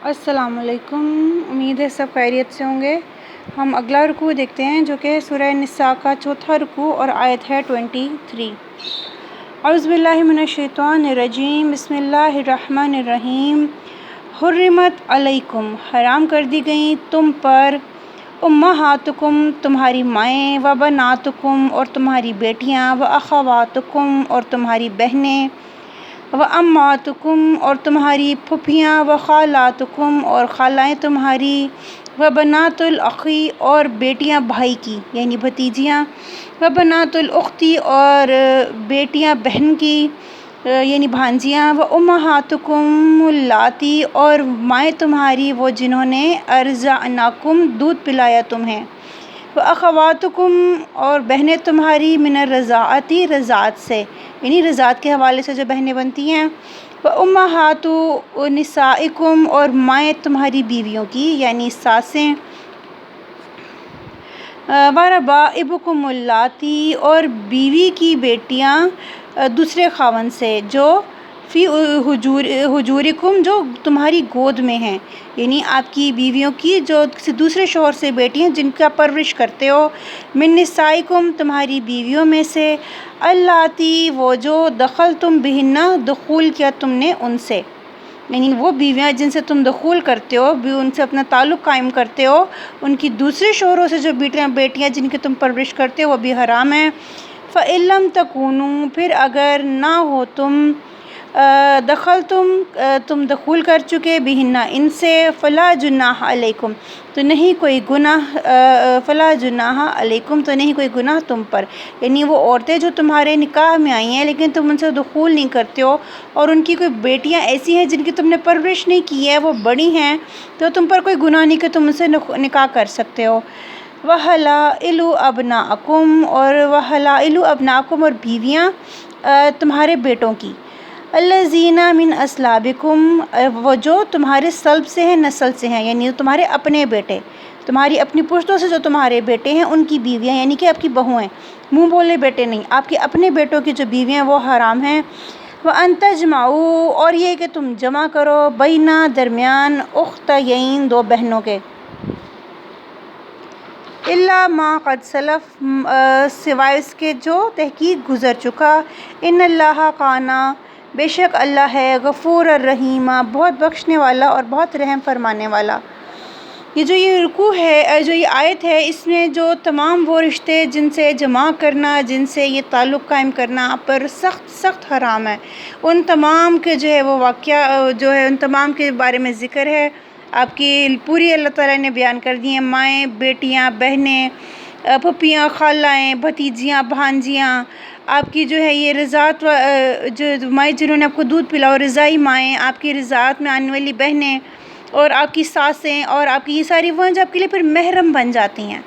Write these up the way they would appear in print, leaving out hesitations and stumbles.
السلام علیکم، امید ہے سب خیریت سے ہوں گے۔ ہم اگلا رکوع دیکھتے ہیں جو کہ سورہ نساء کا چوتھا رکوع اور آیت ہے 23۔ اعوذ باللہ من الشیطان الرجیم، بسم اللہ الرحمن الرحیم۔ حرمت علیکم، حرام کر دی گئیں تم پر، امہاتکم تمہاری مائیں، و بناتکم اور تمہاری بیٹیاں، و اخواتکم اور تمہاری بہنیں، و اماتکم اور تمہاری پھپھیاں، و خالاتکم اور خالائیں تمہاری، و بنات الاخی اور بیٹیاں بھائی کی یعنی بھتیجیاں، و بنات الاختی اور بیٹیاں بہن کی یعنی بھانجیاں، و امہاتکم اللاتی اور مائیں تمہاری وہ جنہوں نے ارضعناکم دودھ پلایا تمہیں، و اخواتکم اور بہنیں تمہاری من الرضاعتی رضاعت سے یعنی رضاعت کے حوالے سے جو بہنیں بنتی ہیں، و امہات نسائکم اور مائیں تمہاری بیویوں کی یعنی ساسیں، و ربائبکم اللاتی اور بیوی کی بیٹیاں دوسرے خاوند سے جو فی حجورکم جو تمہاری گود میں ہیں، یعنی آپ کی بیویوں کی جو کسی دوسرے شوہر سے بیٹی ہیں جن کا پرورش کرتے ہو، من نسائکم تمہاری بیویوں میں سے، اللاتی وہ جو دخلتم بہن دخول کیا تم نے ان سے، یعنی وہ بیویاں جن سے تم دخول کرتے ہو، ان سے اپنا تعلق قائم کرتے ہو، ان کی دوسرے شوہروں سے جو بیٹیاں جن کی تم پرورش کرتے ہو وہ بھی حرام ہیں۔ فَإِن لَمْ تَكُونُوا پھر اگر نہ ہو تم تم دخول کر چکے بہن ان سے، فلا جناح علیکم تو نہیں کوئی گناہ، فلا جناح علیکم تو نہیں کوئی گناہ تم پر، یعنی وہ عورتیں جو تمہارے نکاح میں آئی ہیں لیکن تم ان سے دخول نہیں کرتے ہو، اور ان کی کوئی بیٹیاں ایسی ہیں جن کی تم نے پرورش نہیں کی ہے، وہ بڑی ہیں، تو تم پر کوئی گناہ نہیں کہ تم ان سے نکاح کر سکتے ہو۔ وَحَلَائِلُ أَبْنَائِكُمْ اور وَحَلَائِلُ أَبْنَائِكُمْ اور بیویاں تمہارے بیٹوں کی، الذین من اصلابکم وہ جو تمہارے صلب سے ہیں، نسل سے ہیں، یعنی تمہارے اپنے بیٹے، تمہاری اپنی پشتوں سے جو تمہارے بیٹے ہیں ان کی بیویاں یعنی کہ آپ کی بہویں، منہ بولے بیٹے نہیں، آپ کے اپنے بیٹوں کی جو بیویاں وہ حرام ہیں۔ وَأَن تَجْمَعُوا اور یہ کہ تم جمع کرو، بینہ درمیان، اختین دو بہنوں کے، الا ما قد سلف سوائے اس کے جو تحقیق گزر چکا، ان اللہ کانا بے شک اللہ ہے، غفور الرحیم بہت بخشنے والا اور بہت رحم فرمانے والا۔ یہ رکوع ہے، جو یہ آیت ہے، اس میں جو تمام وہ رشتے جن سے جمع کرنا، جن سے یہ تعلق قائم کرنا آپ پر سخت سخت حرام ہے، ان تمام کے جو ہے وہ واقعہ جو ہے ان تمام کے بارے میں ذکر ہے، آپ کی پوری اللہ تعالیٰ نے بیان کر دی ہیں، مائیں، بیٹیاں، بہنیں، پھپھیاں، خالائیں، بھتیجیاں، بھانجیاں، آپ کی جو ہے یہ رضاعت جو مائیں جنہوں نے آپ کو دودھ پلاؤ، رضائی مائیں، آپ کی رضاعت میں آنے والی بہنیں، اور آپ کی ساسیں، اور آپ کی یہ ساری وہ ہیں جو آپ کے لیے پھر محرم بن جاتی ہیں،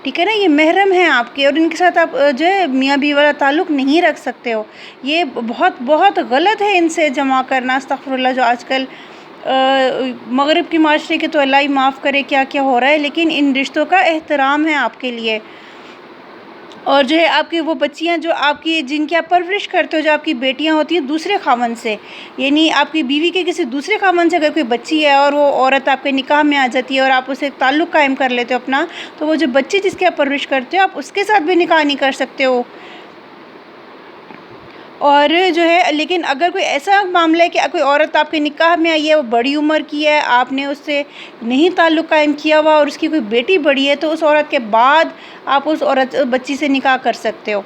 ٹھیک ہے نا، یہ محرم ہیں آپ کے، اور ان کے ساتھ آپ جو ہے میاں بیوی والا تعلق نہیں رکھ سکتے ہو، یہ بہت بہت غلط ہے ان سے جمع کرنا، استغفر اللہ، جو آج کل مغرب کے معاشرے کے تو اللہ ہی معاف کرے کیا کیا ہو رہا ہے، لیکن ان رشتوں کا احترام ہے آپ کے لیے، اور جو ہے آپ کی وہ بچیاں جو آپ کی جن کی آپ پرورش کرتے ہو، جو آپ کی بیٹیاں ہوتی ہیں دوسرے خاوند سے، یعنی آپ کی بیوی کے کسی دوسرے خاوند سے اگر کوئی بچی ہے اور وہ عورت آپ کے نکاح میں آ جاتی ہے اور آپ اسے تعلق قائم کر لیتے ہو اپنا، تو وہ جو بچی جس کی آپ پرورش کرتے ہو آپ اس کے ساتھ بھی نکاح نہیں کر سکتے ہو۔ اور جو ہے لیکن اگر کوئی ایسا معاملہ ہے کہ کوئی عورت آپ کے نکاح میں آئی ہے، وہ بڑی عمر کی ہے، آپ نے اس سے نہیں تعلق قائم کیا ہوا اور اس کی کوئی بیٹی بڑی ہے، تو اس عورت کے بعد آپ اس بچی سے نکاح کر سکتے ہو،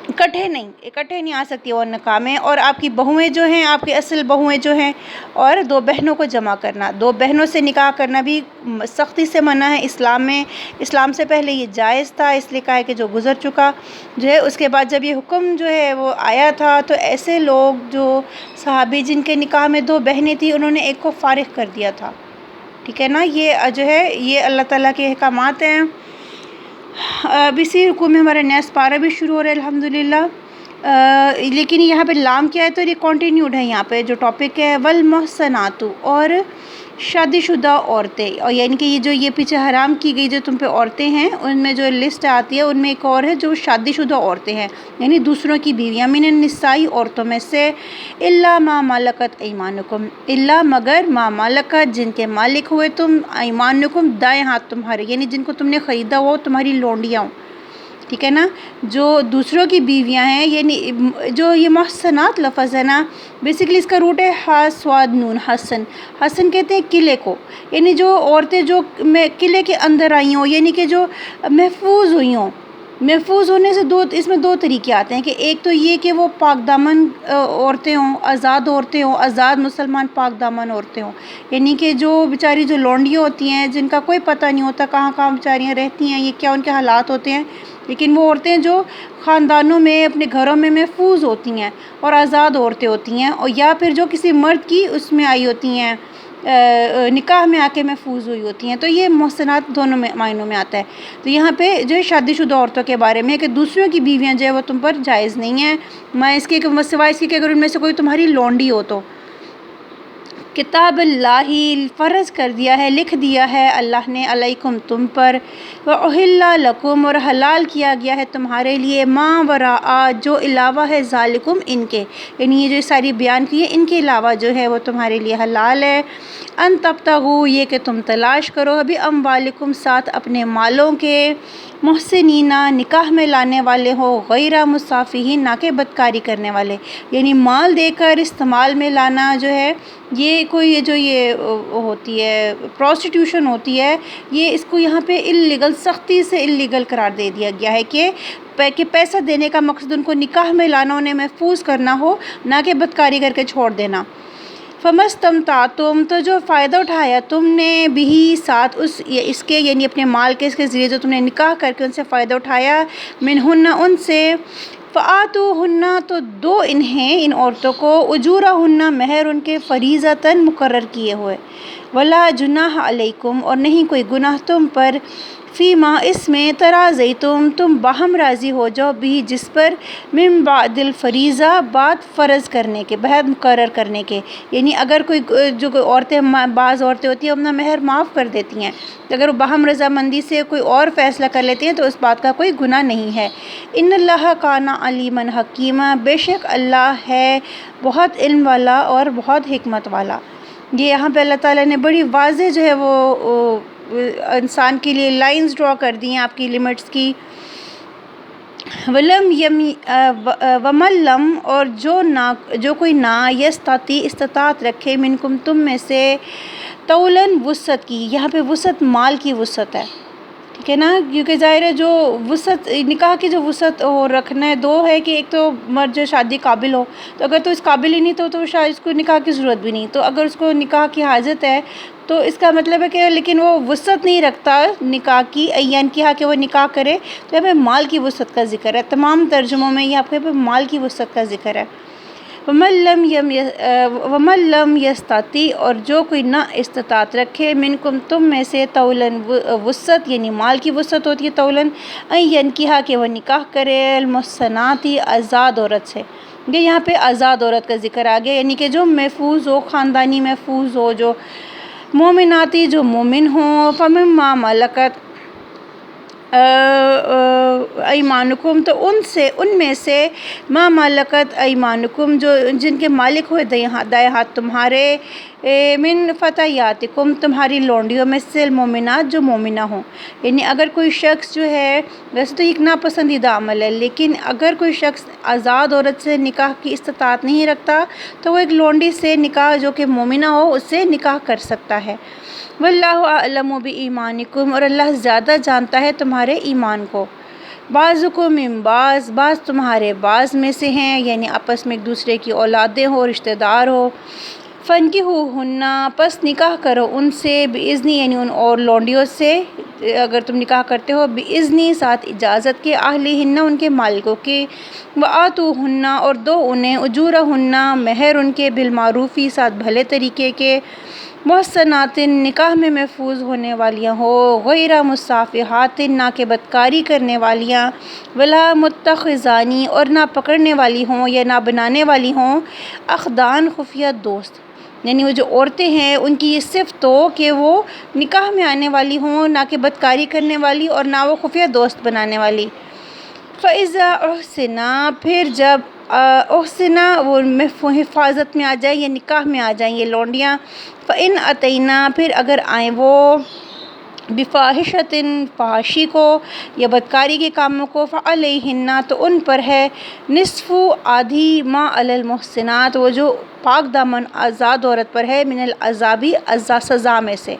اکٹھے نہیں آ سکتی وہ نکاح میں۔ اور آپ کی بہویں جو ہیں، آپ کی اصل بہویں جو ہیں، اور دو بہنوں کو جمع کرنا، دو بہنوں سے نکاح کرنا بھی سختی سے منع ہے اسلام میں، اسلام سے پہلے یہ جائز تھا، اس لیے کہا ہے کہ جو گزر چکا جو ہے، اس کے بعد جب یہ حکم جو ہے وہ آیا تھا تو ایسے لوگ جو صحابی جن کے نکاح میں دو بہنیں تھیں انہوں نے ایک کو فارغ کر دیا تھا، ٹھیک ہے نا، یہ جو ہے یہ اللہ تعالیٰ کے احکامات ہیں۔ اب اسی رکوع میں ہمارا نیا پارہ بھی شروع ہو رہا ہے الحمدللہ، لیکن یہاں پہ لام کیا ہے تو یہ کنٹینیوڈ ہے، یہاں پہ جو ٹاپک ہے والمحصنات اور شادی شدہ عورتیں، اور یعنی کہ یہ پیچھے حرام کی گئی جو تم پہ عورتیں ہیں ان میں جو لسٹ آتی ہے ان میں ایک اور ہے جو شادی شدہ عورتیں ہیں، یعنی دوسروں کی بیویاں، من النساء عورتوں میں سے، الا ما ملکت ایمانکم، الا مگر ما ملکت جن کے مالک ہوئے تم، ایمانکم دائیں ہاتھ تمہارے، یعنی جن کو تم نے خریدا ہو تمہاری لونڈیاں ہوں، ٹھیک ہے نا، جو دوسروں کی بیویاں ہیں، یعنی جو یہ محسنات لفظ ہے نا، بیسیکلی اس کا روٹ ہے ہا سواد نون حسن، حسن کہتے ہیں قلعے کو، یعنی جو عورتیں جو قلعے کے اندر آئی ہوں، یعنی کہ جو محفوظ ہوئی ہوں، محفوظ ہونے سے اس میں دو طریقے آتے ہیں کہ ایک تو یہ کہ وہ پاک دامن عورتیں ہوں، آزاد عورتیں ہوں، آزاد مسلمان پاک دامن عورتیں ہوں، یعنی کہ جو بیچاری جو لونڈیاں ہوتی ہیں جن کا کوئی پتہ نہیں ہوتا کہاں کہاں بیچاریاں رہتی ہیں، یہ کیا ان کے حالات ہوتے ہیں، لیکن وہ عورتیں جو خاندانوں میں اپنے گھروں میں محفوظ ہوتی ہیں اور آزاد عورتیں ہوتی ہیں، اور یا پھر جو کسی مرد کی اس میں آئی ہوتی ہیں، نکاح میں آ کے محفوظ ہوئی ہوتی ہیں، تو یہ محسنات دونوں میں معنوں میں آتا ہے۔ تو یہاں پہ جو ہے شادی شدہ عورتوں کے بارے میں کہ دوسروں کی بیویاں جو ہے وہ تم پر جائز نہیں ہیں، میں اس کے سوائے اس کے کہ اگر ان میں سے کوئی تمہاری لونڈی ہو تو۔ کتاب اللہ فرض کر دیا ہے، لکھ دیا ہے اللہ نے، علیکم تم پر، وَأُحِلَّ لَكُمْ اور حلال کیا گیا ہے تمہارے لیے، ما وراء جو علاوہ ہے، ذالکم ان کے، یعنی یہ جو ساری بیان کی ہے ان کے علاوہ جو ہے وہ تمہارے لیے حلال ہے، ان تبتغوا یہ کہ تم تلاش کرو ابھی اموالکم ساتھ اپنے مالوں کے، محسنین نکاح میں لانے والے ہو، غیر مسافحین نہ کہ بدکاری کرنے والے، یعنی مال دے کر استعمال میں لانا جو ہے یہ کوئی جو یہ ہوتی ہے پروسٹیٹیوشن ہوتی ہے، یہ اس کو یہاں پہ اللیگل، سختی سے اللیگل قرار دے دیا گیا ہے کہ پیسہ دینے کا مقصد ان کو نکاح میں لانا، انہیں محفوظ کرنا ہو، نہ کہ بدکاری کر کے چھوڑ دینا۔ فَمَسْتَمْتَعْتُمْ تو جو فائدہ اٹھایا تم نے بھی ساتھ اس کے، یعنی اپنے مال کے اس کے ذریعے جو تم نے نکاح کر کے ان سے فائدہ اٹھایا، منہن ان سے، فآتوہن تو دو انہیں ان عورتوں کو، اجورہن مہر ان کے، فریضۃً مقرر کیے ہوئے، ولا جناح علیکم اور نہیں کوئی گناہ تم پر، فیما اس میں، تراضیتم تم باہم راضی ہو جاؤ، بھی جس پر، من بعد الفریضہ بعد فرض کرنے کے، بعد مقرر کرنے کے، یعنی اگر کوئی جو عورتیں، بعض عورتیں ہوتی ہیں اپنا مہر معاف کر دیتی ہیں، تو اگر وہ باہم رضامندی سے کوئی اور فیصلہ کر لیتی ہیں تو اس بات کا کوئی گناہ نہیں ہے۔ ان اللہ کان علیما حکیما بے شک اللہ ہے بہت علم والا اور بہت حکمت والا۔ یہ یہاں پہ اللہ تعالیٰ نے بڑی واضح جو ہے وہ انسان کے لیے لائنز ڈرا کر دی ہیں آپ کی لمٹس کی، ومن لم اور جو کوئی نہ، یستطیع استطاعت رکھے، منکم تم میں سے، طولاً وسعت کی، یہاں پہ وسعت مال کی وسعت ہے، ٹھیک ہے نا، کیونکہ ظاہر ہے جو وسعت نکاح کی جو وسعت رکھنا ہے دو ہے کہ ایک تو مرد جو شادی قابل ہو، تو اگر تو اس قابل ہی نہیں تو شاید اس کو نکاح کی ضرورت بھی نہیں، تو اگر اس کو نکاح کی حاجت ہے تو اس کا مطلب ہے کہ لیکن وہ وسعت نہیں رکھتا نکاح کی، این کیا کہ وہ نکاح کرے، تو یہاں پہ مال کی وسعت کا ذکر ہے، تمام ترجموں میں یہاں پہ مال کی وسعت کا ذکر ہے۔ وَمَن لَّمْ يَسْتَطِعْ اور جو کوئی نہ استطاعت رکھے، منکم تم میں سے، طولاً وسعت یعنی مال کی وسعت ہوتی ہے طولاً، ینکحا کہ وہ نکاح کرے، المحصنات آزاد عورت سے، یہ یہاں پہ آزاد عورت کا ذکر آ گیا، یعنی کہ جو محفوظ ہو، خاندانی محفوظ ہو، جو مومناتی جو مومن ہوں، فمما ملکت ایمانکم تو ان میں سے، ما ملکت ایمانکم جو جن کے مالک ہوئے دائیں ہاتھ تمہارے، من فتیاتکم تمہاری لونڈیوں میں سے، المومنات جو مومنہ ہوں، یعنی اگر کوئی شخص جو ہے، ویسے تو ایک ناپسندیدہ عمل ہے، لیکن اگر کوئی شخص آزاد عورت سے نکاح کی استطاعت نہیں رکھتا تو وہ ایک لونڈی سے نکاح جو کہ مومنہ ہو اس سے نکاح کر سکتا ہے۔ واللہ اعلم بایمانکم اور اللہ زیادہ جانتا ہے تمہارے ایمان کو، بعضکم من بعض تمہارے بعض میں سے ہیں، یعنی آپس میں ایک دوسرے کی اولادیں ہو، رشتہ دار ہو، فانکحوہن پس نکاح کرو ان سے، باذنی یعنی ان اور لونڈیوں سے اگر تم نکاح کرتے ہو، باذنی ساتھ اجازت کے، اہلہن ان کے مالکوں کے، وآتوہن اور دو انہیں، اجورہن مہر ان کے، بالمعروفی ساتھ بھلے طریقے کے، محسنات نکاح میں محفوظ ہونے والیاں ہو، غیر مصافحات نہ کہ بدکاری کرنے والیاں، ولا متخذانی اور نہ پکڑنے والی ہوں یا نہ بنانے والی ہوں، اخدان خفیہ دوست، یعنی وہ جو عورتیں ہیں ان کی یہ صفت ہو کہ وہ نکاح میں آنے والی ہوں، نہ کہ بدکاری کرنے والی اور نہ وہ خفیہ دوست بنانے والی۔ فَإِذَا أُحْسِنَا، پھر جب احسنا وہ حفاظت میں آ جائیں یا نکاح میں آ جائیں یہ لونڈیاں، فَإِنْ أَتَيْنَا، پھر اگر آئیں وہ بفاحشۃ فحاشی کو یا بدکاری کے کاموں کو، فعلیہن، تو ان پر ہے نصف آدھی ما علی المحسنات، وہ جو پاک دامن آزاد عورت پر ہے، من العذابی سزا میں سے۔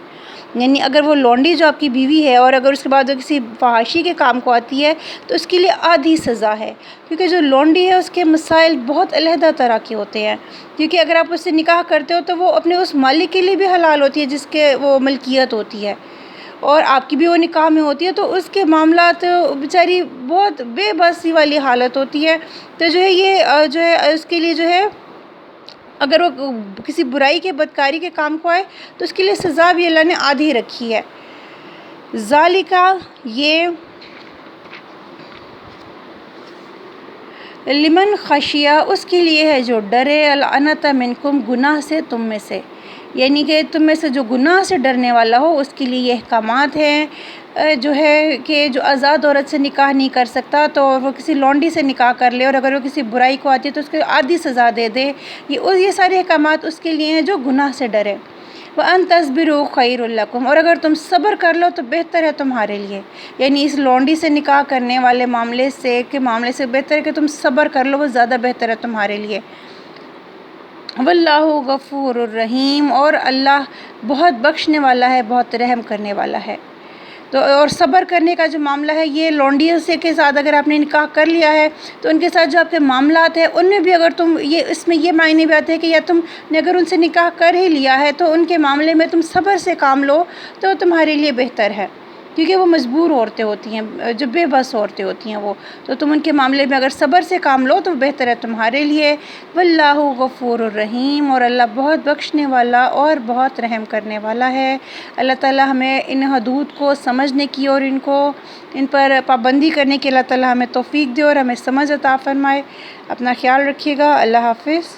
یعنی اگر وہ لونڈی جو آپ کی بیوی ہے اور اگر اس کے بعد وہ کسی فحاشی کے کام کو آتی ہے تو اس کے لیے آدھی سزا ہے، کیونکہ جو لونڈی ہے اس کے مسائل بہت علیحدہ طرح کے ہوتے ہیں، کیونکہ اگر آپ اس سے نکاح کرتے ہو تو وہ اپنے اس مالک کے لیے بھی حلال ہوتی ہے جس کے وہ ملکیت ہوتی ہے، اور آپ کی بھی وہ نکاح میں ہوتی ہے، تو اس کے معاملات بیچاری بہت بے بسی والی حالت ہوتی ہے۔ تو جو ہے یہ جو ہے اس کے لیے جو ہے اگر وہ کسی برائی کے بدکاری کے کام کو آئے تو اس کے لیے سزا بھی اللہ نے آدھی رکھی ہے۔ ذالکا، یہ لمن خشیہ، اس کے لیے ہے جو ڈرے، العنت منکم، گناہ سے تم میں سے، یعنی کہ تم میں سے جو گناہ سے ڈرنے والا ہو اس کے لیے یہ احکامات ہیں جو ہے کہ جو آزاد عورت سے نکاح نہیں کر سکتا تو وہ کسی لونڈی سے نکاح کر لے، اور اگر وہ کسی برائی کو آتی ہے تو اس کو آدھی سزا دے دے، یہ سارے احکامات اس کے لیے ہیں جو گناہ سے ڈرے۔ وَأَن تَصْبِرُوا خَيْرٌ لَكُمْ، اور اگر تم صبر کر لو تو بہتر ہے تمہارے لیے، یعنی اس لونڈی سے نکاح کرنے والے معاملے سے بہتر ہے کہ تم صبر کر لو، وہ زیادہ بہتر ہے تمہارے لیے۔ واللہ غفور الرحیم، اور اللہ بہت بخشنے والا ہے، بہت رحم کرنے والا ہے۔ تو اور صبر کرنے کا جو معاملہ ہے یہ لونڈیوں سے کے ساتھ اگر آپ نے نکاح کر لیا ہے تو ان کے ساتھ جو آپ کے معاملات ہیں ان میں بھی اگر تم اس میں یہ معنی بھی آتے ہیں کہ یا تم نے اگر ان سے نکاح کر ہی لیا ہے تو ان کے معاملے میں تم صبر سے کام لو تو تمہارے لیے بہتر ہے، کیونکہ وہ مجبور عورتیں ہوتی ہیں، جو بے بس عورتیں ہوتی ہیں وہ، تو تم ان کے معاملے میں اگر صبر سے کام لو تو بہتر ہے تمہارے لیے۔ واللہ غفور الرحیم، اور اللہ بہت بخشنے والا اور بہت رحم کرنے والا ہے۔ اللہ تعالیٰ ہمیں ان حدود کو سمجھنے کی اور ان پر پابندی کرنے کی اللہ تعالیٰ ہمیں توفیق دے اور ہمیں سمجھ عطا فرمائے۔ اپنا خیال رکھیے گا، اللہ حافظ۔